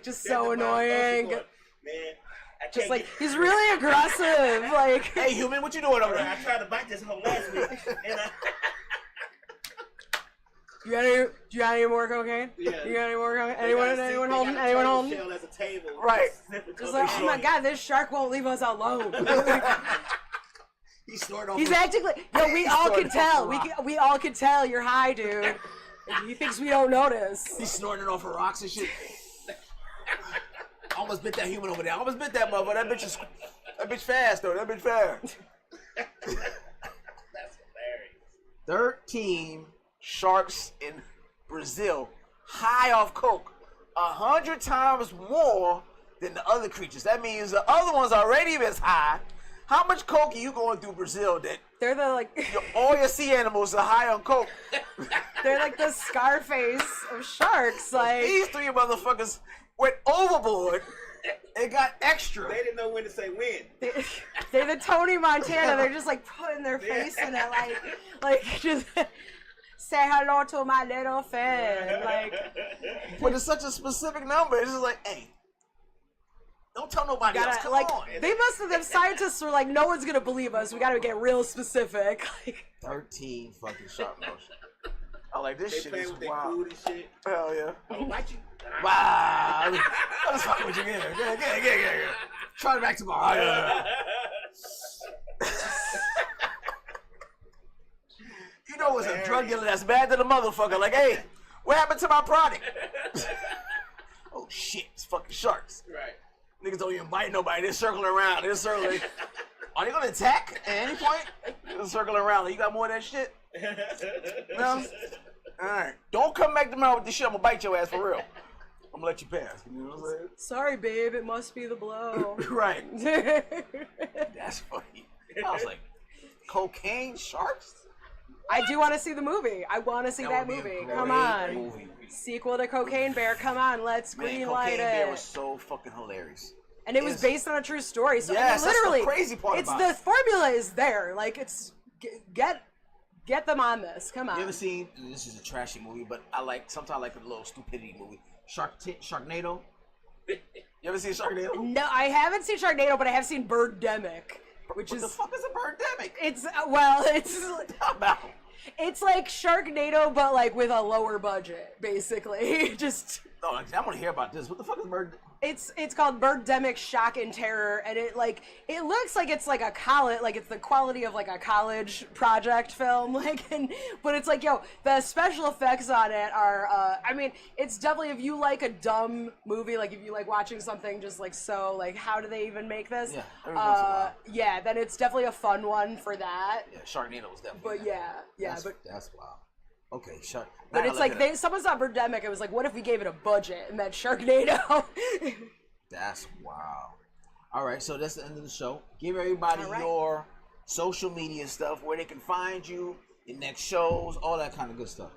just so annoying.
Man,
just like he's really aggressive. Like,
hey human, what you doing over there?
I tried to bite this whole last week, and
Do you got any more cocaine? Yeah. You got any more cocaine? Anyone holding?
Shell as a table.
Right.
Just like, oh my god, this shark won't leave us alone. He's acting like, we all can tell. We all can tell you're high, dude. He thinks we don't notice.
He's snorting off of rocks and shit. I almost bit that human over there. I almost bit that motherfucker. That bitch fast though. That bitch fast.
That's hilarious.
13 sharks in Brazil high off coke, 100 times more than the other creatures. That means the other ones already as high. How much coke are you going through Brazil that
they're the
all your sea animals are high on coke?
They're like the Scarface of sharks. Like,
these three motherfuckers went overboard and got extra.
They didn't know when to say when.
They're the Tony Montana. They're just like putting their face in it, like just. say hello to my little fan. Like,
but it's such a specific number. It's just like, hey, don't tell nobody else. Come on.
They must have, the scientists were like, no one's gonna believe us. We gotta get real specific.
13 fucking sharp motion. I like this shit. Is
with
wild.
Food and shit.
Hell yeah.
Oh, watch you.
Wow. I'm just fucking with you. Yeah. Try it back tomorrow. Yeah. You know it's a drug dealer that's bad to the motherfucker. Like, hey, what happened to my product? Oh shit, it's fucking sharks.
Right.
Niggas don't even bite nobody. They're circling around. Are they gonna attack at any point? They're circling around. Like, you got more of that shit? No? Alright. Don't come back to me with this shit. I'm gonna bite your ass for real. I'm gonna let you pass. You know what I'm saying?
Sorry, babe. It must be the blow.
Right. That's funny. I was like, cocaine sharks?
I do want to see the movie. I want to see that movie. Come on. Sequel to Cocaine Bear. Come on. Let's green light it.
Cocaine Bear was so fucking hilarious.
And it was based on a true story. So
yes,
I mean, literally,
that's the crazy part
it's
about
the
it.
formula is there. Like, it's get them on this. Come on.
You ever seen? This is a trashy movie, but sometimes I like a little stupidity movie. Sharknado. You ever seen Sharknado?
No, I haven't seen Sharknado, but I have seen Birdemic, which
what the fuck is a birdemic?
It's it's like Sharknado, but like with a lower budget, basically. Just.
Oh, I want to hear about this. What the fuck is bird?
It's called Birdemic Shock and Terror, and it looks like it's like a college, like it's the quality of like a college project film, but it's like, yo, the special effects on it are, I mean, it's definitely, if you like a dumb movie, like if you like watching something just like, so like, how do they even make this?
Yeah,
then it's definitely a fun one for that.
Yeah, Sharknado was definitely.
But
that's wild. Okay,
But it's like someone saw Birdemic. It was like, what if we gave it a budget and that Sharknado?
That's wow. All right, so that's the end of the show. Give everybody your social media stuff, where they can find you, your next shows, all that kind of good stuff.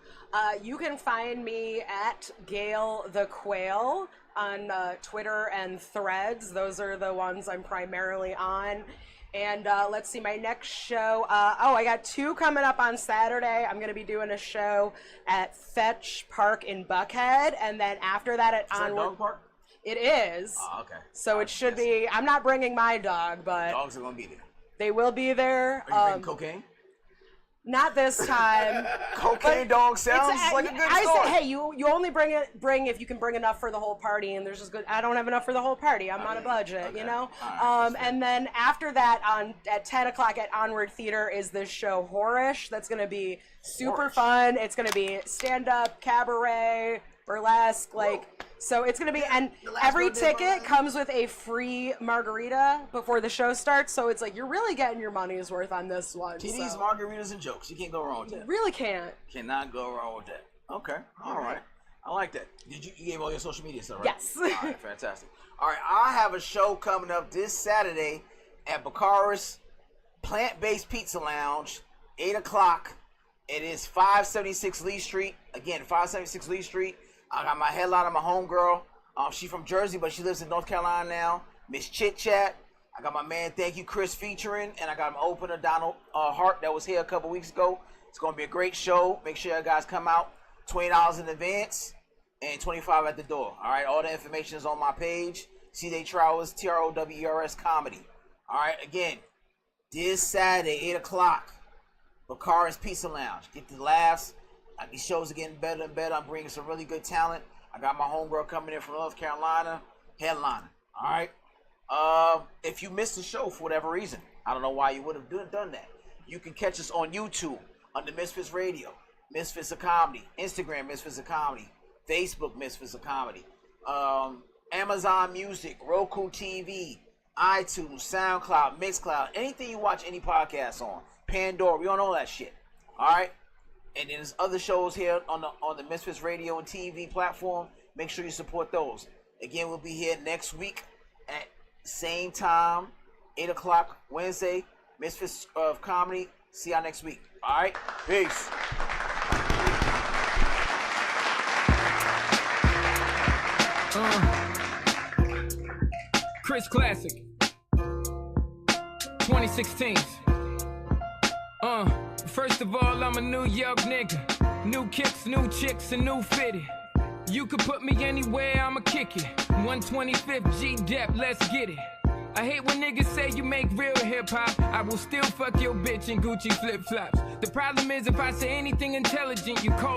You can find me at Gayle the Quail on Twitter and Threads. Those are the ones I'm primarily on. And let's see, my next show. I got 2 coming up on Saturday. I'm going to be doing a show at Fetch Park in Buckhead. And then after that at Onward.
Is that a dog park?
It is.
Oh, okay.
So it should be. I'm not bringing my dog, but.
Dogs are going to be there.
They will be there.
Are you bringing cocaine?
Not this time.
Cocaine dog sounds like a good
I
story.
said, hey, you only bring if you can bring enough for the whole party, and there's just good. I don't have enough for the whole party. I'm on a budget, you know.
Right,
and then after that, at 10 o'clock at Onward Theater is this show Horish. That's gonna be super fun. It's gonna be stand up, cabaret, burlesque, So it's gonna be, and every ticket comes with a free margarita before the show starts. So it's like you're really getting your money's worth on this one.
TDs, margaritas, and jokes. You can't go wrong with that.
Really can't.
Cannot go wrong with that. Okay, all right. I like that. You gave all your social media stuff, right?
Yes.
All right, fantastic. All right, I have a show coming up this Saturday at Baccaris Plant-Based Pizza Lounge, 8 o'clock. It is 576 Lee Street. Again, 576 Lee Street. I got my headliner, my homegirl. She's from Jersey, but she lives in North Carolina now. Miss Chit Chat. I got my man, Thank You, Chris, featuring. And I got my opener, Donald Hart, that was here a couple weeks ago. It's going to be a great show. Make sure you guys come out. $20 in advance and $25 at the door. All right, all the information is on my page. C-Day Trowers, TROWERS Comedy. All right, again, this Saturday, 8 o'clock, Baccaris Pizza Lounge. Get the laughs. These shows are getting better and better. I'm bringing some really good talent. I got my homegirl coming in from North Carolina, headliner. All right. If you missed the show for whatever reason, I don't know why you would have done that. You can catch us on YouTube under Misfits Radio, Misfits of Comedy, Instagram Misfits of Comedy, Facebook Misfits of Comedy, Amazon Music, Roku TV, iTunes, SoundCloud, Mixcloud, anything you watch any podcasts on, Pandora, we on all that shit. All right. And then there's other shows here on the Misfits Radio and TV platform. Make sure you support those. Again, we'll be here next week at same time, 8 o'clock Wednesday, Misfits of Comedy. See y'all next week. All right? Peace.
Chris Classic 2016. First of all, I'm a New York nigga. New kicks, new chicks, and new fitted. You could put me anywhere, I'ma kick it. 125th G-Dep, let's get it. I hate when niggas say you make real hip-hop. I will still fuck your bitch in Gucci flip-flops. The problem is if I say anything intelligent, you call